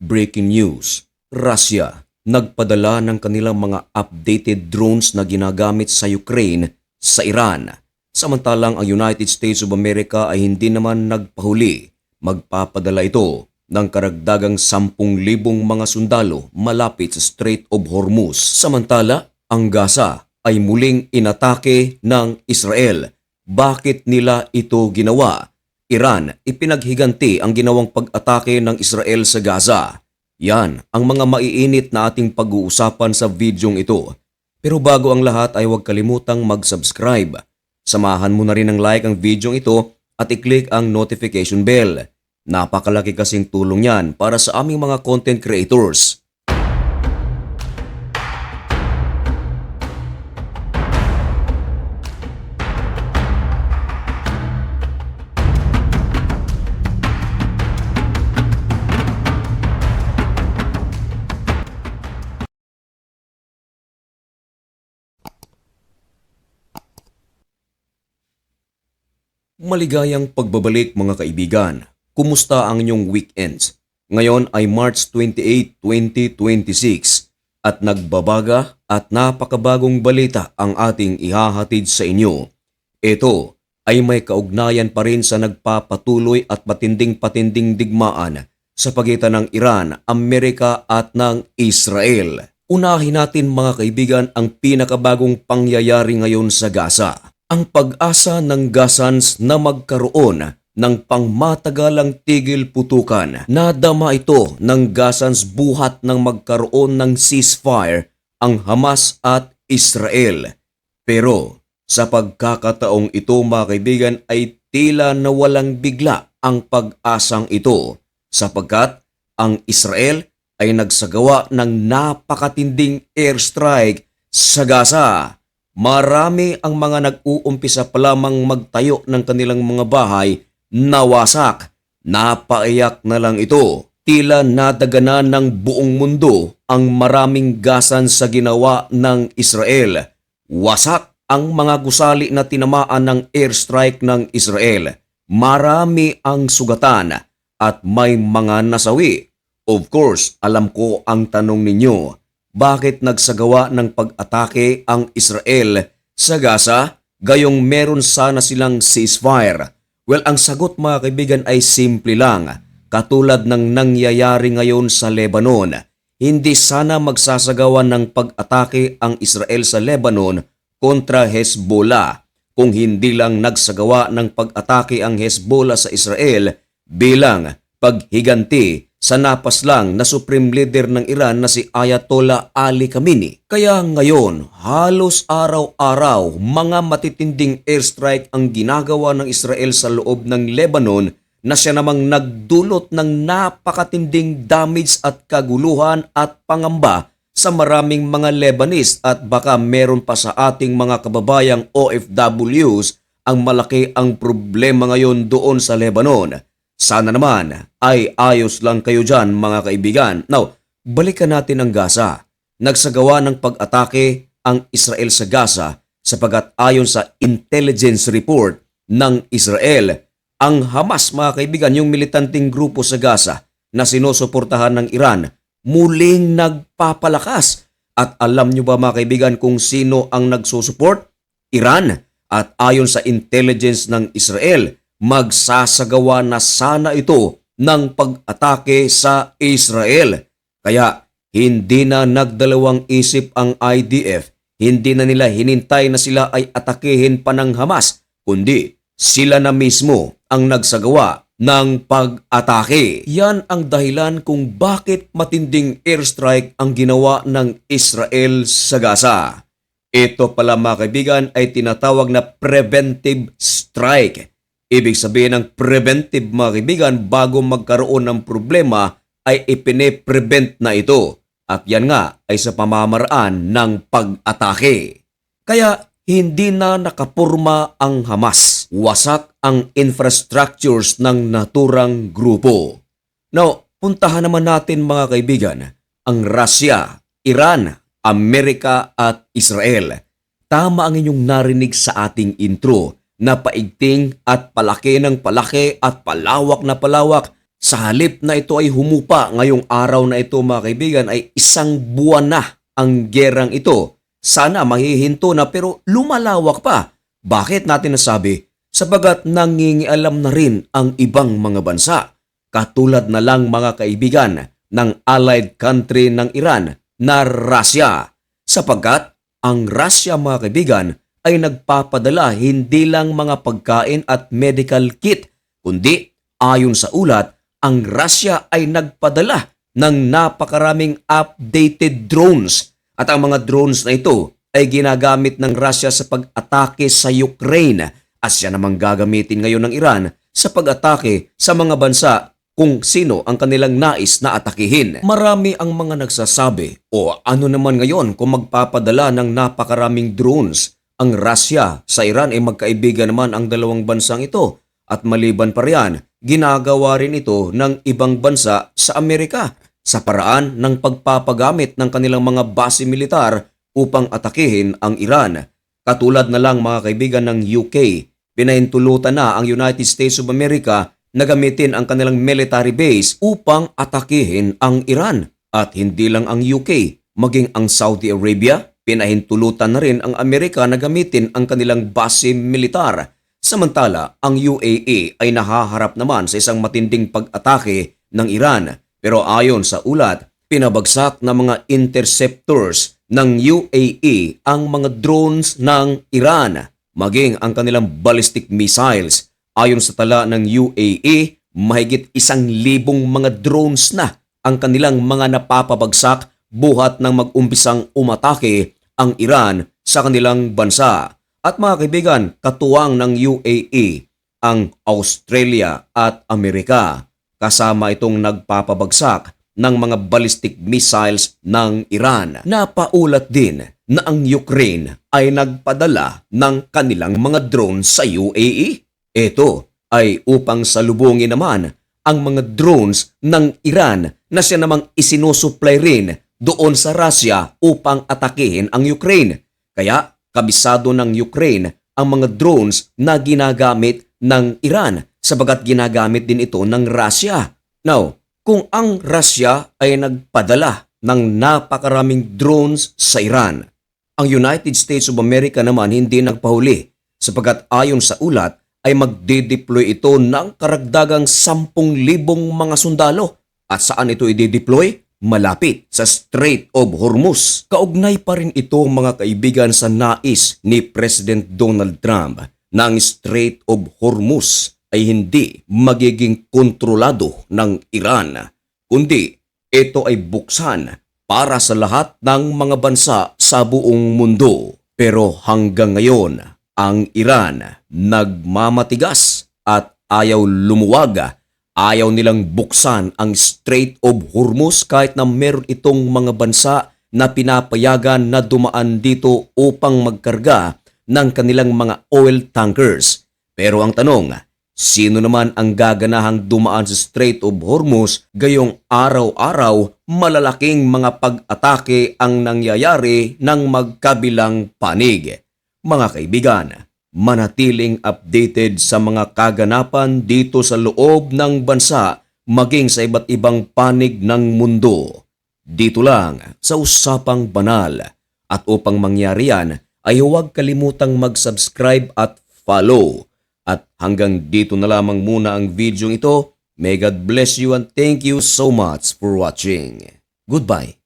Breaking news, Russia nagpadala ng kanilang mga updated drones na ginagamit sa Ukraine sa Iran. Samantalang ang United States of America ay hindi naman nagpahuli. Magpapadala ito ng karagdagang 10,000 mga sundalo malapit sa Strait of Hormuz. Samantala, ang Gaza ay muling inatake ng Israel. Bakit nila ito ginawa? Iran, ipinaghiganti ang ginawang pag-atake ng Israel sa Gaza. Yan ang mga maiinit na ating pag-uusapan sa videong ito. Pero bago ang lahat ay huwag kalimutang mag-subscribe. Samahan mo na rin ng like ang videong ito at i-click ang notification bell. Napakalaki kasing tulong yan para sa aming mga content creators. Maligayang pagbabalik mga kaibigan. Kumusta ang inyong weekends? Ngayon ay March 28, 2026 at nagbabaga at napakabagong balita ang ating ihahatid sa inyo. Ito ay may kaugnayan pa rin sa nagpapatuloy at matinding-patinding digmaan sa pagitan ng Iran, Amerika at ng Israel. Unahin natin mga kaibigan ang pinakabagong pangyayari ngayon sa Gaza. Ang pag-asa ng Gazans na magkaroon ng pangmatagalang tigil putukan. Nadama ito ng Gazans buhat ng magkaroon ng ceasefire ang Hamas at Israel. Pero sa pagkakataong ito mga kaibigan ay tila nawalang bigla ang pag-asang ito sapagkat ang Israel ay nagsagawa ng napakatinding airstrike sa Gaza. Marami ang mga nag-uumpisa pa lamang magtayo ng kanilang mga bahay na wasak. Napaiyak na lang ito. Tila nadaganan ng buong mundo ang maraming gasan sa ginawa ng Israel. Wasak ang mga gusali na tinamaan ng airstrike ng Israel. Marami ang sugatan at may mga nasawi. Of course, alam ko ang tanong ninyo. Bakit nagsagawa ng pag-atake ang Israel sa Gaza gayong meron sana silang ceasefire? Well, ang sagot mga kaibigan ay simple lang. Katulad ng nangyayari ngayon sa Lebanon, hindi sana magsasagawa ng pag-atake ang Israel sa Lebanon kontra Hezbollah kung hindi lang nagsagawa ng pag-atake ang Hezbollah sa Israel bilang paghiganti sa napaslang na Supreme Leader ng Iran na si Ayatollah Ali Khamenei. Kaya ngayon, halos araw-araw mga matitinding airstrike ang ginagawa ng Israel sa loob ng Lebanon na siya namang nagdulot ng napakatinding damage at kaguluhan at pangamba sa maraming mga Lebanese at baka meron pa sa ating mga kababayang OFWs ang malaki ang problema ngayon doon sa Lebanon. Sana naman ay ayos lang kayo dyan mga kaibigan. Now, balikan natin ang Gaza. Nagsagawa ng pag-atake ang Israel sa Gaza sapagat ayon sa intelligence report ng Israel, ang Hamas mga kaibigan, yung militanteng grupo sa Gaza na sinusuportahan ng Iran, muling nagpapalakas. At alam nyo ba mga kaibigan kung sino ang nagsusuport? Iran. At ayon sa intelligence ng Israel, magsasagawa na sana ito ng pag-atake sa Israel. Kaya hindi na nagdalawang isip ang IDF, hindi na nila hinintay na sila ay atakehin pa ng Hamas, kundi sila na mismo ang nagsagawa ng pag-atake. Yan ang dahilan kung bakit matinding airstrike ang ginawa ng Israel sa Gaza. Ito pala mga kaibigan ay tinatawag na preventive strike. Ibig sabihin ng preventive mga kaibigan, bago magkaroon ng problema ay ipine-prevent na ito. At yan nga ay sa pamamaraan ng pag-atake. Kaya hindi na nakapurma ang Hamas. Wasak ang infrastructures ng naturang grupo. Now, puntahan naman natin mga kaibigan ang Russia, Iran, Amerika at Israel. Tama ang inyong narinig sa ating intro na paigting at palaki ng palaki at palawak na palawak Sa halip na ito ay humupa ngayong araw na ito mga kaibigan ay isang buwan na ang gerang ito. Sana mahihinto na pero lumalawak pa. Bakit natin nasabi? Sabagat nangingialam na rin ang ibang mga bansa. Katulad na lang mga kaibigan ng allied country ng Iran na Russia. Sapagkat ang Russia mga kaibigan ay nagpapadala hindi lang mga pagkain at medical kit, kundi ayon sa ulat, ang Russia ay nagpadala ng napakaraming updated drones. At ang mga drones na ito ay ginagamit ng Russia sa pag-atake sa Ukraine at siya namang gagamitin ngayon ng Iran sa pag-atake sa mga bansa kung sino ang kanilang nais na atakihin. Marami ang mga nagsasabi, o ano naman ngayon kung magpapadala ng napakaraming drones ang Russia sa Iran ay magkaibigan naman ang dalawang bansang ito. At maliban pa riyan, ginagawa rin ito ng ibang bansa sa Amerika sa paraan ng pagpapagamit ng kanilang mga base militar upang atakihin ang Iran. Katulad na lang mga kaibigan ng UK, pinahintulutan na ang United States of America na gamitin ang kanilang military base upang atakihin ang Iran. At hindi lang ang UK, maging ang Saudi Arabia, pinahintulutan na rin ang Amerika na gamitin ang kanilang base militar. Samantala, ang UAE ay nahaharap naman sa isang matinding pag-atake ng Iran. Pero ayon sa ulat, pinabagsak ng mga interceptors ng UAE ang mga drones ng Iran, maging ang kanilang ballistic missiles. Ayon sa tala ng UAE, mahigit 1,000 mga drones na ang kanilang mga napapabagsak buhat ng mag-umpisang umatake ang Iran sa kanilang bansa. At mga kaibigan, katuwang ng UAE ang Australia at Amerika. Kasama itong nagpapabagsak ng mga ballistic missiles ng Iran. Napaulat din na ang Ukraine ay nagpadala ng kanilang mga drone sa UAE. Ito ay upang salubungin naman ang mga drones ng Iran na siya namang isinusupply rin doon sa Russia upang atakihin ang Ukraine. Kaya kabisado ng Ukraine ang mga drones na ginagamit ng Iran sabagat ginagamit din ito ng Russia. Now, kung ang Russia ay nagpadala ng napakaraming drones sa Iran, ang United States of America naman hindi nagpahuli sabagat ayon sa ulat ay magde-deploy ito ng karagdagang 10,000 mga sundalo. At saan ito i-deploy? Malapit sa Strait of Hormuz. Kaugnay pa rin ito mga kaibigan sa nais ni President Donald Trump na ang Strait of Hormuz ay hindi magiging kontrolado ng Iran, kundi ito ay buksan para sa lahat ng mga bansa sa buong mundo. Pero hanggang ngayon, ang Iran nagmamatigas at ayaw lumuwag. Ayaw nilang buksan ang Strait of Hormuz kahit na meron itong mga bansa na pinapayagan na dumaan dito upang magkarga ng kanilang mga oil tankers. Pero ang tanong, sino naman ang gaganahang dumaan sa Strait of Hormuz gayong araw-araw malalaking mga pag-atake ang nangyayari ng magkabilang panig? Mga kaibigan, manatiling updated sa mga kaganapan dito sa loob ng bansa maging sa iba't ibang panig ng mundo. Dito lang sa Usapang Banal. At upang mangyari yan ay huwag kalimutang mag-subscribe at follow. At hanggang dito na lamang muna ang video ito. May God bless you and thank you so much for watching. Goodbye.